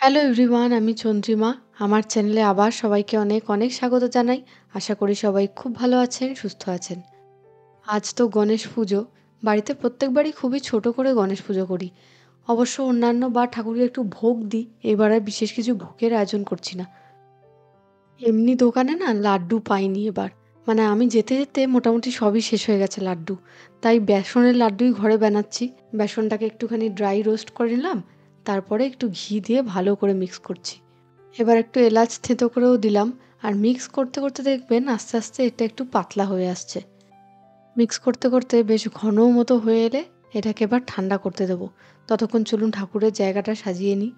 Hello everyone, আমি চন্দ্রিমা। আমার চ্যানেলে আবার সবাইকে অনেক অনেক স্বাগত জানাই। আশা করি সবাই খুব ভালো আছেন, সুস্থ আছেন। আজ তো গণেশ পুজো। বাড়িতে প্রত্যেকবারই খুবই ছোট করে গণেশ পুজো করি। অবশ্য অন্যান্য বা ঠাকুরকে একটু ভোগ দিই, এবার আর বিশেষ কিছু ভোগের আয়োজন করছি না। এমনি দোকানে না লাড্ডু পাইনি এবার। মানে আমি যেতে যেতে মোটামুটি সবই শেষ হয়ে গেছে লাড্ডু। তাই বেসনের লাড্ডুই ঘরে বানাচ্ছি। বেসনটাকে একটুখানি ড্রাই রোস্ট করে নিলাম, তারপরে একটু ঘি দিয়ে ভালো করে মিক্স করছি। এবার একটু এলাচ থেঁতো করেও দিলাম। আর মিক্স করতে করতে দেখবেন আস্তে আস্তে এটা একটু পাতলা হয়ে আসছে। মিক্স করতে করতে বেশ ঘন মতো হয়ে এলে এটাকে এবার ঠান্ডা করতে দেবো। ততক্ষণ চলুন ঠাকুরের জায়গাটা সাজিয়ে নিই।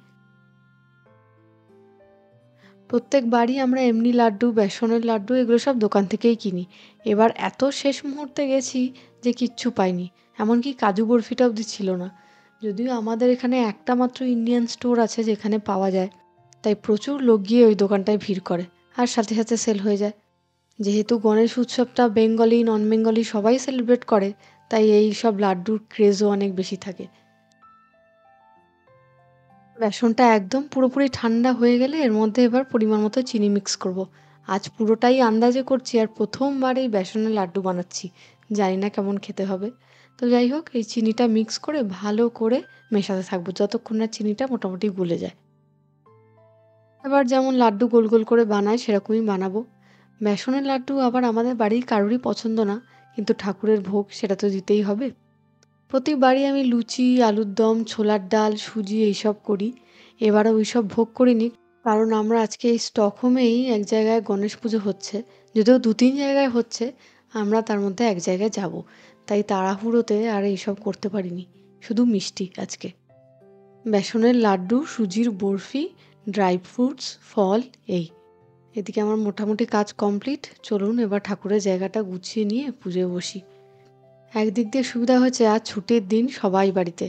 প্রত্যেকবারই আমরা এমনি লাড্ডু, বেসনের লাড্ডু এগুলো সব দোকান থেকেই কিনি। এবার এত শেষ মুহূর্তে গেছি যে কিচ্ছু পাইনি। এমনকি কাজু বরফিটা অবধি ছিল না। যদিও আমাদের এখানে একটা মাত্র ইন্ডিয়ান স্টোর আছে যেখানে পাওয়া যায়, তাই প্রচুর লোক গিয়ে ওই দোকানটায় ভিড় করে। আর সাথে সাথে সেল হয়ে যায়। যেহেতু গণেশ উৎসবটা বেঙ্গলি নন বেঙ্গলি সবাই সেলিব্রেট করে, তাই এই সব লাড্ডুর ক্রেজও অনেক বেশি থাকে। বেসনটা একদম পুরোপুরি ঠান্ডা হয়ে গেলে এর মধ্যে এবার পরিমাণ মতো চিনি মিক্স করব। আজ পুরোটাই আন্দাজে করছি আর প্রথমবার এই বেসনের লাড্ডু বানাচ্ছি। জানি না কেমন খেতে হবে। তো যাই হোক, এই চিনিটা মিক্স করে ভালো করে মেশাতে থাকবো যতক্ষণ না চিনিটা মোটামুটি গলে যায়। এবার যেমন লাড্ডু গোল গোল করে বানায় সেরকমই বানাবো। বেসনের লাড্ডু আবার আমাদের বাড়ির কারোরই পছন্দ না, কিন্তু ঠাকুরের ভোগ সেটা তো দিতেই হবে। প্রতিবারই আমি লুচি, আলুর দম, ছোলার ডাল, সুজি এইসব করি। এবারও ওইসব ভোগ করিনি, কারণ আমরা আজকে এই স্টকহোমেই এক জায়গায় গণেশ পুজো হচ্ছে। যদিও ২-৩ জায়গায় হচ্ছে, আমরা তার মধ্যে এক জায়গায় যাব। তাই তাড়াহুড়োতে আর এইসব করতে পারিনি। শুধু মিষ্টি আজকে। বেসনের লাড্ডু, সুজির বরফি, ড্রাই ফ্রুটস, ফল এই। এদিকে আমার মোটামুটি কাজ কমপ্লিট। চলুন এবার ঠাকুরের জায়গাটা গুছিয়ে নিয়ে পুজোয় বসি। একদিক দিয়ে সুবিধা হয়েছে আজ ছুটির দিন সবাই বাড়িতে।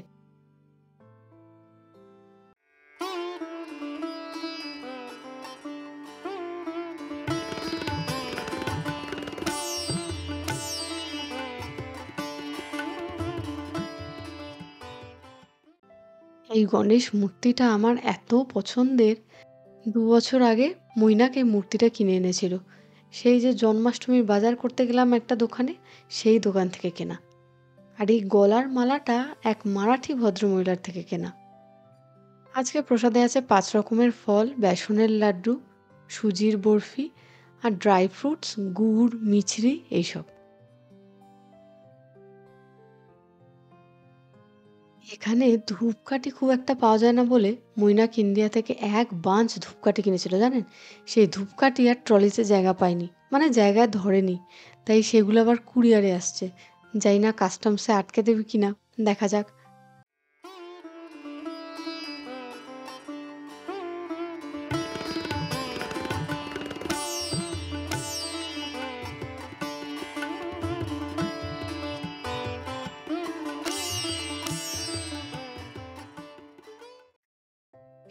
এই গণেশ মূর্তিটা আমার এত পছন্দের। ২ বছর আগে মৈনাক এই মূর্তিটা কিনে এনেছিল। সেই যে জন্মাষ্টমীর বাজার করতে গেলাম একটা দোকানে, সেই দোকান থেকে কেনা। আর এই গলার মালাটা এক মারাঠি ভদ্রমহিলার থেকে কেনা। আজকে প্রসাদে আছে ৫ রকমের ফল, বেসনের লাড্ডু, সুজির বরফি আর ড্রাই ফ্রুটস, গুড়, মিছরি এইসব। এখানে ধূপকাঠি খুব একটা পাওয়া যায় না বলে মৈনাক ইন্ডিয়া থেকে এক বাঞ্চ ধূপকাঠি কিনেছিল জানেন। সেই ধূপকাঠি আর ট্রলিতে জায়গা পায়নি, মানে জায়গায় ধরেনি। তাই সেগুলো আবার কুরিয়ারে আসছে। জানি না কাস্টমসে আটকে দেবে কিনা, দেখা যাক।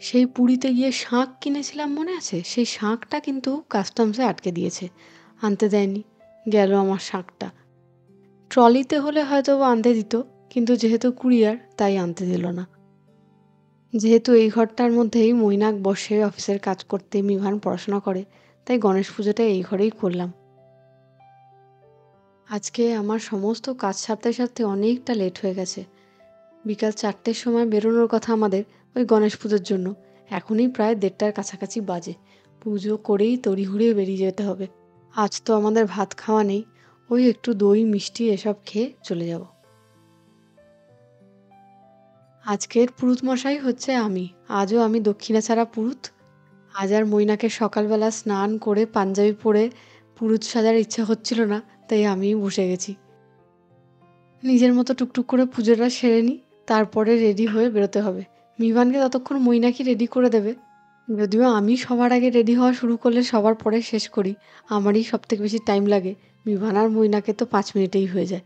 সেই পুরীতে গিয়ে শাঁখ কিনেছিলাম মনে আছে, সেই শাঁখটা কিন্তু কাস্টমসে আটকে দিয়েছে, আনতে দেয়নি। গেল আমার শাঁখটা। ট্রলিতে হলে হয়তো বা আনতে দিত, কিন্তু যেহেতু কুরিয়ার তাই আনতে দিল না। যেহেতু এই ঘরটার মধ্যেই মৈনাক বসে অফিসের কাজ করতে, মিভান পড়াশোনা করে, তাই গণেশ পুজোটা এই ঘরেই করলাম। আজকে আমার সমস্ত কাজ সারতে সারতে অনেকটা লেট হয়ে গেছে। বিকাল ৪টের সময় বেরোনোর কথা আমাদের ওই গণেশ পুজোর জন্য। এখনই প্রায় ১:৩০টার কাছাকাছি বাজে। পুজো করেই তড়িঘড়িয়ে বেরিয়ে যেতে হবে। আজ তো আমাদের ভাত খাওয়া নেই, ওই একটু দই মিষ্টি এসব খেয়ে চলে যাব। আজকের পুরুত মশাই হচ্ছে আমি। আজও আমি দক্ষিণা ছাড়া পুরুত। আজ আর মৈনাকে সকালবেলা স্নান করে পাঞ্জাবি পরে পুরুত সাজার ইচ্ছা হচ্ছিল না, তাই আমিই বসে গেছি। নিজের মতো টুকটুক করে পুজোটা সেরে নিই, তারপরে রেডি হয়ে বেরোতে হবে। মিভানকে ততক্ষণ মৈনাকি রেডি করে দেবে। যদিও আমি সবার আগে রেডি হওয়া শুরু করলে সবার পরে শেষ করি, আমারই সবথেকে বেশি টাইম লাগে। মিভান আর মৈনাকে তো 5 মিনিটেই হয়ে যায়।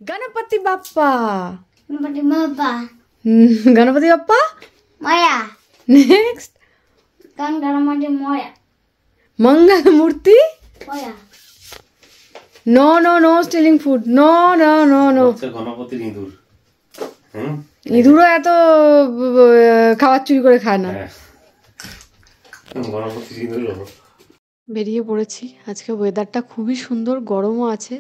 Ganpati Bappa, Ganpati Bappa Ganpati Bappa. Morya next Ganpati Morya Mangal Murti. Morya no no no stealing food, no no no no. গণপতির ইঁদুর। ইঁদুরও এত খাবার চুরি করে খায় না। বেরিয়ে পড়েছি। আজকে ওয়েদারটা খুবই সুন্দর, গরমও আছে।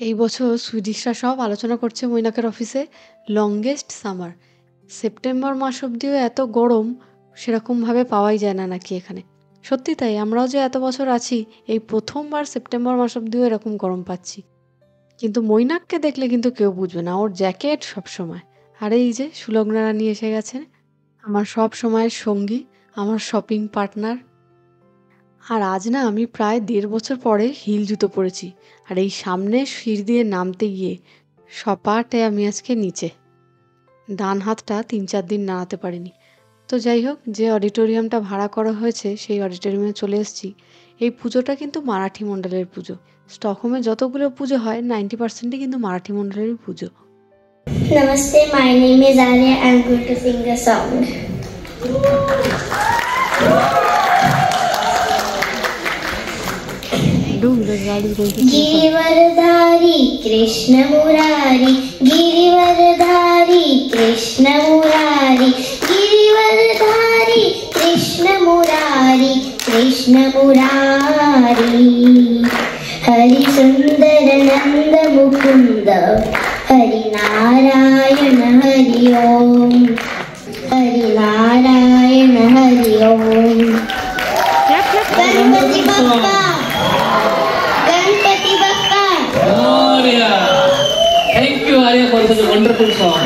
এই বছর সুইডিশরা সব আলোচনা করছে মৈনাকের অফিসে লংগেস্ট সামার। সেপ্টেম্বর মাস অবধিও এত গরম সেরকমভাবে পাওয়াই যায় না নাকি এখানে। সত্যি তাই, আমরাও যে এত বছর আছি এই প্রথমবার সেপ্টেম্বর মাস অবধিও এরকম গরম পাচ্ছি। কিন্তু মৈনাককে দেখলে কিন্তু কেউ বুঝবে না, ওর জ্যাকেট সবসময়। আর এই যে সুলগ্না রানী এসে গেছে, আমার সব সময়ের সঙ্গী, আমার শপিং পার্টনার। আর আজ না আমি প্রায় 1.5 বছর পরে হিল জুতো পরেছি। আর এই সামনে সিঁড়ি দিয়ে নামতে গিয়ে সপাটে আমি আজকে নিচে, ডান হাতটা 3-4 দিন নাড়াতে পারিনি। তো যাই হোক, যে অডিটোরিয়ামটা ভাড়া করা হয়েছে সেই অডিটোরিয়ামে চলে এসেছি। এই পুজোটা কিন্তু মারাঠি মণ্ডলের পুজো। স্টকহোমে যতগুলো পুজো হয় 90%ই কিন্তু মারাঠি মণ্ডলের পুজো। Namaste, my name is Arya. I'm going to sing a song. Girivardhari Krishna Murari, Girivardhari Krishna Murari, Girivardhari Krishna Murari, Krishna Murari. Hari सुंदर नंद मुकुंद, हरि नारायण हरि ओम, हरि नारायण हरि ओम। Ganpati Bappa, Ganpati Bappa. Gloria. Thank you, Arya, for such a wonderful song.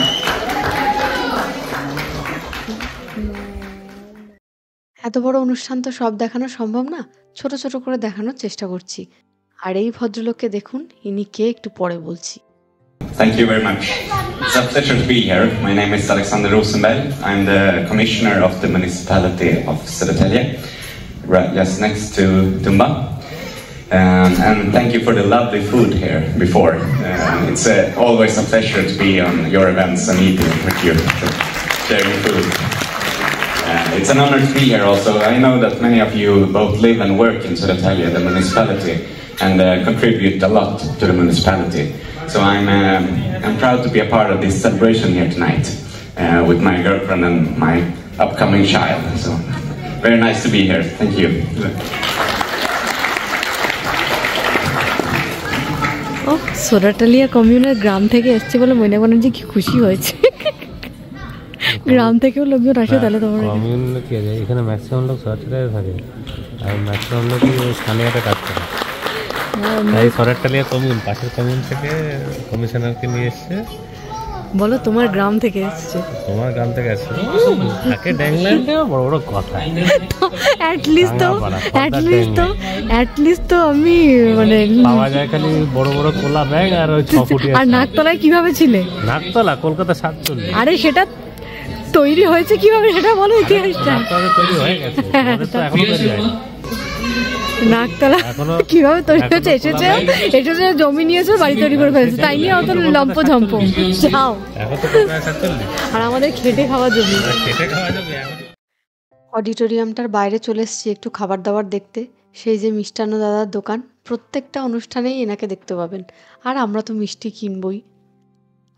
এত বড় অনুষ্ঠান তো সব দেখানো সম্ভব না, ছোট ছোট করে দেখানোর চেষ্টা করছি। আর এই ভদ্রলোককে দেখুন, ইনি কে একটু পরে বলছি। Thank you very much. It's a pleasure to be here. My name is Alexander Rosenberg. I'm the commissioner of the municipality of Södertälje, right just next to Tumba. And thank you for the lovely food here before. It's always a pleasure to be on your events and eating with you, sharing food. It's an honor to be here also. I know that many of you both live and work in Södertälje, the municipality, and contribute a lot to the municipality. So I'm proud to be a part of this celebration here tonight with my girlfriend and my upcoming child. So very nice to be here. Thank you. ও সোরাটালিয়া কমিউনের গ্রাম থেকে এসছে বলে মনে করেন যে কি খুশি হয়েছে। গ্রাম থেকেও লোকজন আসে, তাহলে তোমার কমিউন কি আছে এখানে ম্যাক্সিমাম লোক সরাটালিয়ায় থাকে আর ম্যাক্সিমাম লোকই স্থানীয়তে কাজ করে। তাই সরাটালিয়া কমিউন, পাশের কমিউন থেকে কমিশনারকে নিয়ে এসছে। বলো তোমার গ্রাম থেকে এসছে। তোমার গ্রাম থেকে আসছে থাকে ড্যাংল্যান্ডে বড় বড় কথা। অ্যাটলিস্ট তো আমি মানে পাওয়া যায় খালি বড় বড় কোলা ব্যাগ আর ওই 6 ফুটি। আর নাকতলায় কিভাবে ছিলে? নাকতলা কলকাতা 47। আরে সেটা তৈরি হয়েছে কিভাবে সেটা বলো ইতিহাসটা। নাকতলা তৈরি হয়ে গেছে, তো এখনো তৈরি হয়নি। নাকতলা কিভাবে তৈরি হয়েছে? এসেছে জমি নিয়েছে, বাড়ি তৈরি করে ফেলেছে, তাই নিয়ে অত লম্প ঝম্প যাও। আর আমাদের খেটে খাওয়া জমি। অডিটোরিয়ামটার বাইরে চলে এসেছি একটু খাবার দাবার দেখতে। সেই যে মিষ্টান্ন দাদার দোকান, প্রত্যেকটা অনুষ্ঠানেই এনাকে দেখতে পাবেন। আর আমরা তো মিষ্টি কিনবই।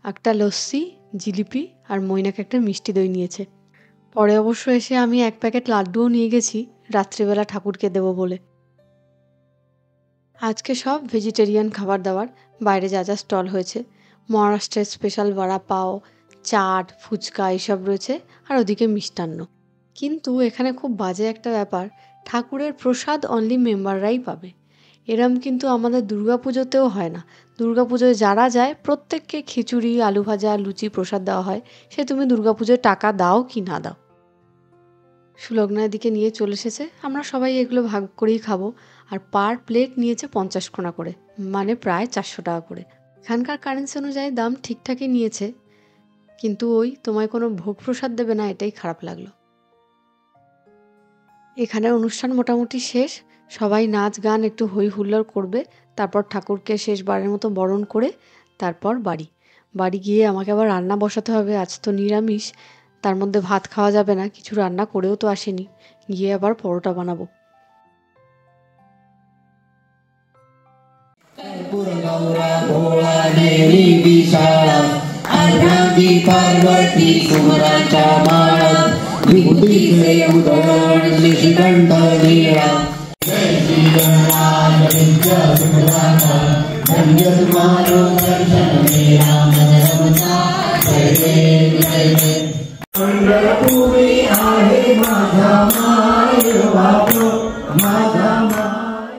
একটা লস্যি, জিলিপি আর মৈনাকে একটা মিষ্টি দই নিয়েছে। পরে অবশ্য এসে আমি 1 প্যাকেট লাড্ডুও নিয়ে গেছি রাত্রিবেলা ঠাকুরকে দেবো বলে। আজকে সব ভেজিটেরিয়ান খাবার দাবার। বাইরে যা যা স্টল হয়েছে, মহারাষ্ট্রের স্পেশাল বড়া পাও, চাট, ফুচকা এইসব রয়েছে, আর ওদিকে মিষ্টান্ন। কিন্তু এখানে খুব বাজে একটা ব্যাপার, ঠাকুরের প্রসাদ অনলি মেম্বাররাই পাবে। এরম কিন্তু আমাদের দুর্গাপুজোতেও হয় না। দুর্গাপুজোয় যারা যায় প্রত্যেককে খিচুড়ি, আলু ভাজা, লুচি প্রসাদ দেওয়া হয়, সে তুমি দুর্গাপুজোয় টাকা দাও কি না দাও। সুলগ্নার দিকে নিয়ে চলে এসেছে, আমরা সবাই এগুলো ভাগ করেই খাবো। আর পার প্লেট নিয়েছে 50 কোনা করে, মানে প্রায় 400 টাকা করে। এখানকার কারেন্সি অনুযায়ী দাম ঠিকঠাকই নিয়েছে, কিন্তু ওই তোমায় কোনো ভোগ প্রসাদ দেবে না, এটাই খারাপ লাগলো। এখানের অনুষ্ঠান মোটামুটি শেষ। সবাই নাচ গান একটু হই হুল্লোড় করবে, তারপর ঠাকুরকে শেষবারের মতো বরণ করে তারপর বাড়ি গিয়ে আমাকে আবার রান্না বসাতে হবে। আজ তো নিরামিষ, তার মধ্যে ভাত খাওয়া যাবে না, কিছু রান্না করেও তো আসেনি, গিয়ে আবার পরোটা বানাবো। Pura Gaura Bhola Devi Vishala Argham शांति पार्वती सुमराचा माळा विभूतीचे उदर निशिकंठ नीळा जय श्री गणराज विद्या सुमराचा धन्य तुम्हारो दर्शन मेरा मन रमता जय देव जय देव पंढरपुरी आहे माझा माय बापू माझा माय।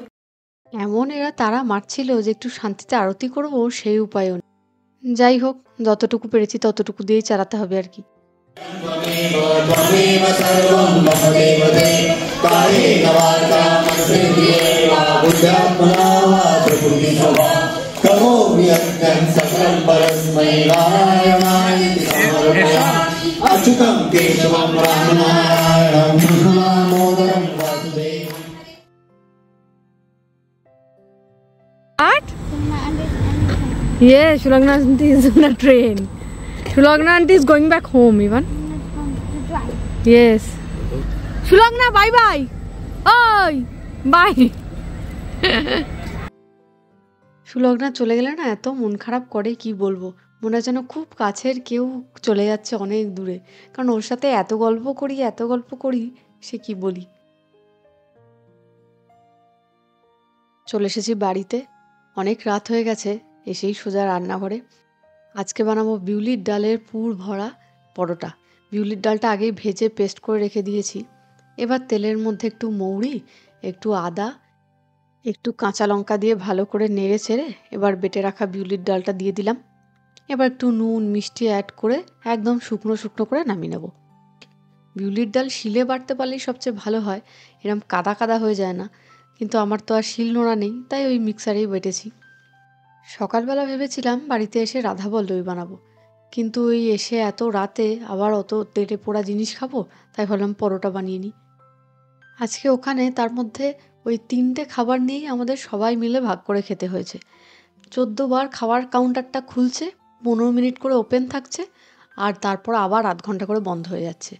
এমন এরা তারা মারছিল যে একটু শান্তিতে আরতি করব সেই উপায়ও নেই। যাই হোক, যতটুকু পেরেছি ততটুকু দিয়েই চালাতে হবে আর কি। त्वमेव सर्वं वसुदेव देव कायेन वाचा मनसेन्द्रियेण वा बुद्ध्यात्मना वा प्रकृतिस्वभाव करोमि यज्ञं सकलं परस्मै नारायणायेति समर्पयामि अच्युतं केशवं रामनारायणं कृष्णदामोदरं वासुदेवम्। Yeah, Shulagna aunty is on a train. Shulagna aunty is going back home even. Yes. Shulagna, bye bye. Oi, bye. Sulagna চলে গেলে না এত মন খারাপ করে কি বলবো, মনে হয় যেন খুব কাছের কেউ চলে যাচ্ছে অনেক দূরে, কারণ ওর সাথে এত গল্প করি সে কি বলি। চলে এসেছি বাড়িতে, অনেক রাত হয়ে গেছে, এসেই সোজা রান্নাঘরে। আজকে বানাবো বিউলির ডালের পুর ভরা পরোটা। বিউলির ডালটা আগেই ভেজে পেস্ট করে রেখে দিয়েছি। এবার তেলের মধ্যে একটু মৌরি, একটু আদা, একটু কাঁচা লঙ্কা দিয়ে ভালো করে নেড়ে ছেড়ে এবার বেটে রাখা বিউলির ডালটা দিয়ে দিলাম। এবার একটু নুন মিষ্টি অ্যাড করে একদম শুকনো শুকনো করে নামিয়ে নেব। বিউলির ডাল শিলে বাটতে পারলেই সবচেয়ে ভালো হয়, এরম কাদা কাদা হয়ে যায় না, কিন্তু আমার তো আর শিল নোড়া নেই, তাই ওই মিক্সারেই বেটেছি। সকালবেলা ভেবেছিলাম বাড়িতে এসে রাধাবল্লভী বানাবো, কিন্তু ওই এসে এত রাতে আবার অত তেলে পোড়া জিনিস খাবো, তাই ভাবলাম পরোটা বানিয়ে নিই। আজকে ওখানে তার মধ্যে ওই 3টে খাবার নিয়েই আমাদের সবাই মিলে ভাগ করে খেতে হয়েছে। 14 বার খাওয়ার কাউন্টারটা খুলছে, 15 মিনিট করে ওপেন থাকছে, আর তারপর আবার আধ ঘন্টা করে বন্ধ হয়ে যাচ্ছে।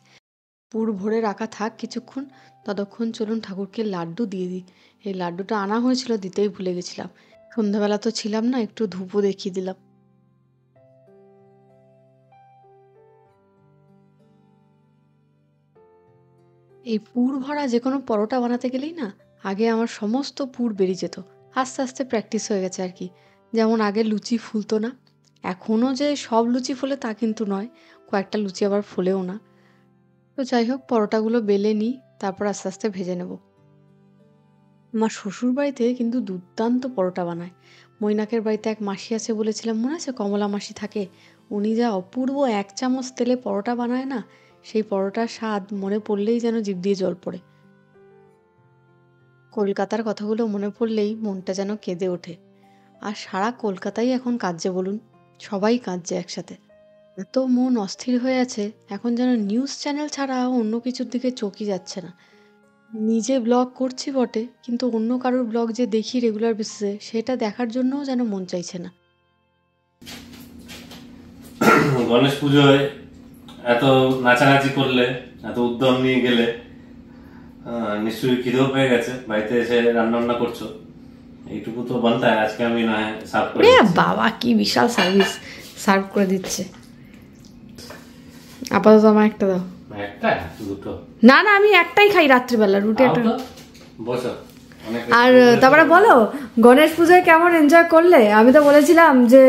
পুর ভরে রাখা থাক কিছুক্ষণ, ততক্ষণ চলুন ঠাকুরকে লাড্ডু দিয়ে দিই। এই লাড্ডুটা আনা হয়েছিল, দিতেই ভুলে গেছিলাম। সন্ধ্যাবেলা তো ছিলাম না, একটু ধূপও দেখিয়ে দিলাম। এই পুর ভরা যে কোনো পরোটা বানাতে গেলেই না আগে আমার সমস্ত পুর বেরিয়ে যেত, আস্তে আস্তে প্র্যাকটিস হয়ে গেছে আর কি। যেমন আগে লুচি ফুলতো না, এখনও যে সব লুচি ফোলে তা কিন্তু নয়, কয়েকটা লুচি আবার ফোলেও না। তো যাই হোক, পরোটাগুলো বেলে নিই, তারপর আস্তে আস্তে ভেজে নেব। আমার শ্বশুর বাড়িতে কিন্তু দুর্দান্ত পরোটা বানায়। মৈনাকের বাড়িতে এক মাসি আছে বলেছিলাম, মনে আছে, কমলা মাসি থাকে, উনি যা অপূর্ব 1 চামচ তেলে পরোটা বানায় না, সেই পরোটার স্বাদ মনে পড়লেই যেন জিভ দিয়ে জল পড়ে। কলকাতার কথাগুলো মনে পড়লেই মনটা যেন কেঁদে ওঠে। আর সারা কলকাতাই এখন কাঁদছে বলুন, সবাই কাঁদছে একসাথে। এত মন অস্থির হয়ে আছে এখন, যেন নিউজ চ্যানেল ছাড়া অন্য কিছুর দিকে চোখই যাচ্ছে না। নিজে ব্লগ করছি বটে, কিন্তু অন্য কারোর ব্লগ যে দেখি রেগুলার বেসিসে, সেটা দেখার জন্যও যেন মন চাইছে না। গণেশ পুজোয় এত নাচানাচি করলে, এত উদ্যম নিয়ে গেলে, নিশ্চয়ই খিদেও পেয়ে গেছে, বাড়িতে এসে রান্না করছো, এইটুকু তো বানতে হয়। আজকে আমি না সার্ভ করে বাবা কি বিশাল সার্ভিস, সার্ভ করে দিচ্ছে। আপাতত আমার একটা দাও। একটা দুটো না না, আমি একটাই খাই রাত্রিবেলা, রুটি একটা। বসো। আর তারপরে বলো গণেশ পুজোয় কেমন এনজয় করলে? আমি তো বলেছিলাম যে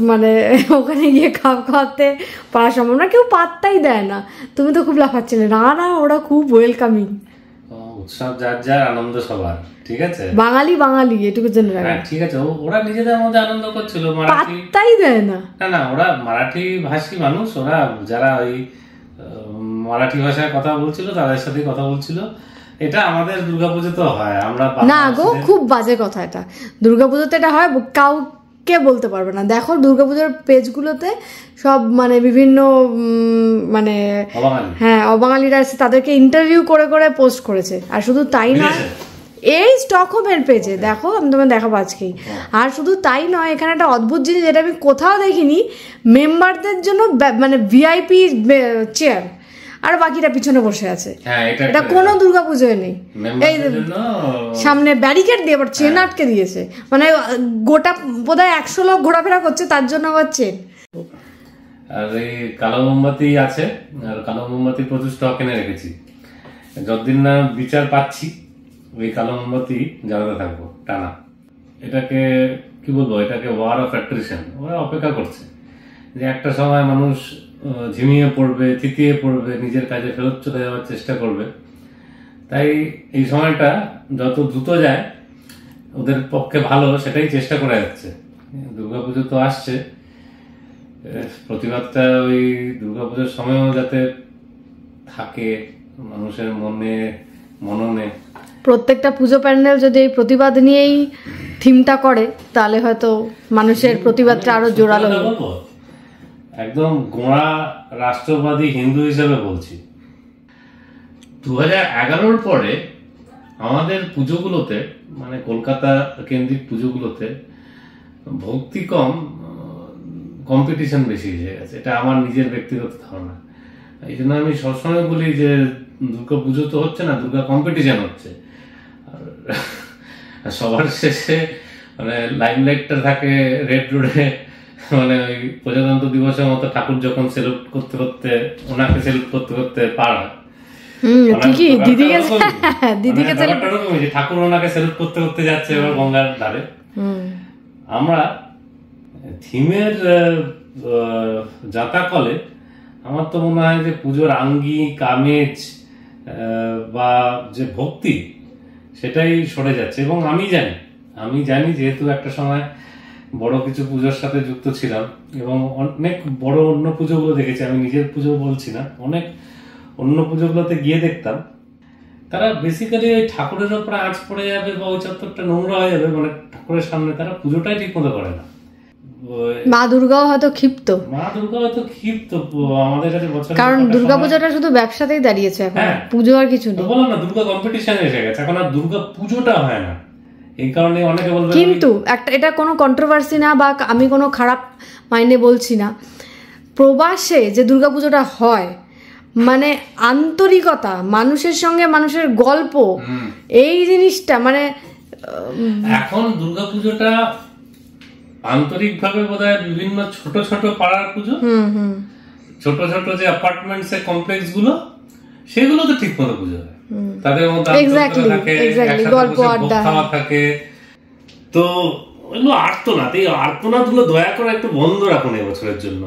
মানে ওখানে গিয়ে খাওয়াতে পারা সম্ভব না, কেউ পাত্তাই দেয় না। তুমি তো খুব লাফাচ্ছিলে। না না, ওরা খুব ওয়েলকামিং। উৎসব যার যার, আনন্দ সবার, ঠিক আছে। বাঙালি বাঙালি এটুকু জেনে রাখো, ঠিক আছে। ওরা নিজেদের মধ্যে আনন্দ করছিল, পাত্তাই দেয় না। না না, ওরা মারাঠি ভাষী মানুষ, ওরা যারা ওই মারাঠি ভাষায় কথা বলছিল তাদের সাথে কথা বলছিল। এটা আমাদের দুর্গাপুজো তো হয়, আমরা না গো, খুব বাজে কথা এটা। দুর্গাপুজোতে এটা হয়, কাউকে বলতে পারবে না। দেখো দুর্গাপুজোর পেজগুলোতে সব মানে বিভিন্ন মানে হ্যাঁ অবাঙালিরা এসে তাদেরকে ইন্টারভিউ করে করে পোস্ট করেছে। আর শুধু তাই নয়, এই স্টকহোমের পেজে দেখো, আমি তোমায় দেখাবো আজকেই। আর শুধু তাই নয়, এখানে একটা অদ্ভুত জিনিস যেটা আমি কোথাও দেখিনি, মেম্বারদের জন্য মানে ভিআইপি চেয়ার। আর বাকিটা পিছনে বসে আছে। হ্যাঁ, এটা কোনো দুর্গাপুজোয় নেই। এই মেম্বারদের জন্য সামনে ব্যারিকেড দিয়ে আবার চেন আটকে দিয়েছে, মানে গোটা বোধহয় 100 লোক ঘোরাফেরা করছে তার জন্য আবার চেন। আর এই কালো মোমবাতি আছে, আর কালো মোমবাতি প্রচুর স্টক এনে রেখেছি। যতদিন না বিচার পাচ্ছি ওই কালো মোমবাতি জ্বালাতে থাকবো টানা। এটাকে কি বলবো, এটাকে ওয়ার অফ অ্যাট্রিশন। ওরা অপেক্ষা করছে যে একটা সময় মানুষ ঝিমিয়ে পড়বে, থিতিয়ে পড়বে, নিজের কাজে ফেরত চলে যাওয়ার চেষ্টা করবে। তাই এই সময়টা যত দ্রুত যায় ওদের পক্ষে ভালো, সেটাই চেষ্টা করে যাচ্ছে। দুর্গাপুজো তো আসছে, প্রতিবাদটা ওই দুর্গাপুজোর সময়ও যাতে থাকে মানুষের মননে। প্রত্যেকটা পুজো প্যান্ডেল যদি এই প্রতিবাদ নিয়েই থিমটা করে তাহলে হয়তো মানুষের প্রতিবাদটা আরো জোরালো হবে। একদম গোঁড়া রাষ্ট্রবাদী হিন্দু হিসেবে বলছি, 2011-র পরে আমাদের পুজোগুলোতে, মানে কলকাতা কেন্দ্রিক পুজোগুলোতে ভক্তি কম, কম্পিটিশন বেশি হয়ে গেছে। এটা আমার নিজের ব্যক্তিগত ধারণা। এই জন্য আমি সবসময় বলি যে দুর্গা পুজো তো হচ্ছে না, দুর্গা কম্পিটিশন হচ্ছে। আর সবার শেষে মানে লাইমলাইটটা থাকে রেড রোডে, মানে ওই প্রজাতন্ত্র দিবসের মতো ঠাকুর যখন সেলুট করতে করতে, ওনাকে সেলুট করতে করতে পার ঠাকুর ওনাকে সেলুট করতে করতে যাচ্ছে এবার গঙ্গার ধারে। আমরা থিমের যাতাকলে আমার তো মনে হয় যে পুজোর আঙ্গিক আমেজ বা যে ভক্তি সেটাই সরে যাচ্ছে। এবং আমি জানি যেহেতু একটা সময় বড় কিছু পুজোর সাথে যুক্ত ছিলাম এবং অনেক বড় অন্য পুজোগুলো দেখেছি, আমি নিজের পুজো বলছি না, অনেক অন্য পুজোগুলোতে গিয়ে দেখতাম তারা বেসিক্যালি ওই ঠাকুরের ওপর আঁচ পড়ে যাবে বা ওই চত্বরটা নোংরা হয়ে যাবে, মানে ঠাকুরের সামনে তারা পুজোটাই ঠিক মতো করে না। মা দুর্গাও হয়তো ক্ষিপ্ত, আমাদের কাছে বছর, কারণ দুর্গাপূজাটা শুধু ব্যবসাতেই দাঁড়িয়েছে এখন, পুজো আর কিছু নেই। বললাম না, দুর্গা কম্পিটিশন এসে গেছে, এখন আর দুর্গা পুজোটা হয় না। এই কারণে অনেকে বলবে, কিন্তু একটা এটা কোনো কন্ট্রোভার্সি না বা আমি কোনো খারাপ মাইন্ডে বলছি না, প্রবাসে যে দুর্গাপুজোটা হয় মানে আন্তরিকতা, মানুষের সঙ্গে মানুষের গল্প, এই জিনিসটা মানে এখন দুর্গাপুজোটা আন্তরিকভাবে বোধহয় বিভিন্ন ছোট ছোট পাড়ার পুজো, ছোট ছোট যে অ্যাপার্টমেন্টস এর কমপ্লেক্স গুলো, সেগুলো তো ঠিক মতো পুজো হয়, তাদের মধ্যে গল্প আড্ডা থাকে। তো এগুলো আর্তনাদ, এই আর্তনাদ গুলো দয়া করে একটু বন্ধ রাখুন এবছরের জন্য।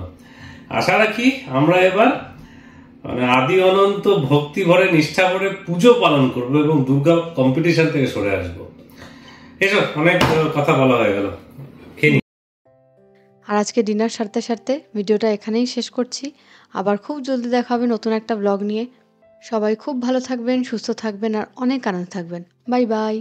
আশা রাখি আমরা এবার মানে আদি অনন্ত ভক্তি ভরে নিষ্ঠা ভরে পুজো পালন করবো এবং দুর্গা কম্পিটিশন থেকে সরে আসবো। এসব অনেক কথা বলা হয়ে গেল। আর আজকে ডিনার সারতে সারতে ভিডিওটা এখানেই শেষ করছি। আবার খুব জলদি দেখা হবে নতুন একটা ব্লগ নিয়ে। সবাই খুব ভালো থাকবেন, সুস্থ থাকবেন আর অনেক আনন্দ থাকবেন। Bye bye.